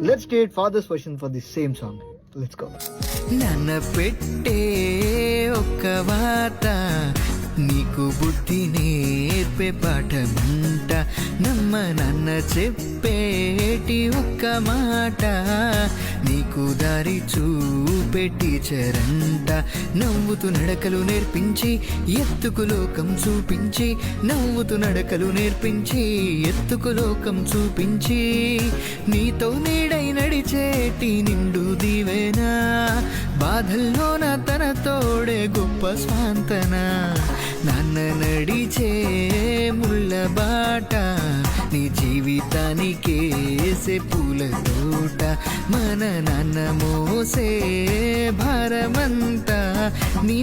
Let's create father's version for the same song. Let's go. నన్న పెట్టే ఒక్క వాత నీకు బుద్ధి నేర్పే పాఠమంట నమ్మ నన్న చెప్పేటి ఒక్క మాట నీకు దారి చూపే టీచరంట నవ్వుతూ నడకలు నేర్పించి ఎత్తుకు లోకం చూపించి నవ్వుతూ నడకలు నేర్పించి ఎత్తుకు లోకం చూపించి నీతో నీడై నడిచేటి నిండు దీవెనా బాధల్లోన తన తోడే గొప్ప స్వాంతన నాన్న నడిచే ముళ్ళ బాట నీ జీవితానికేసే పూల తోట మన నాన్న మోసే భారమంతా నీ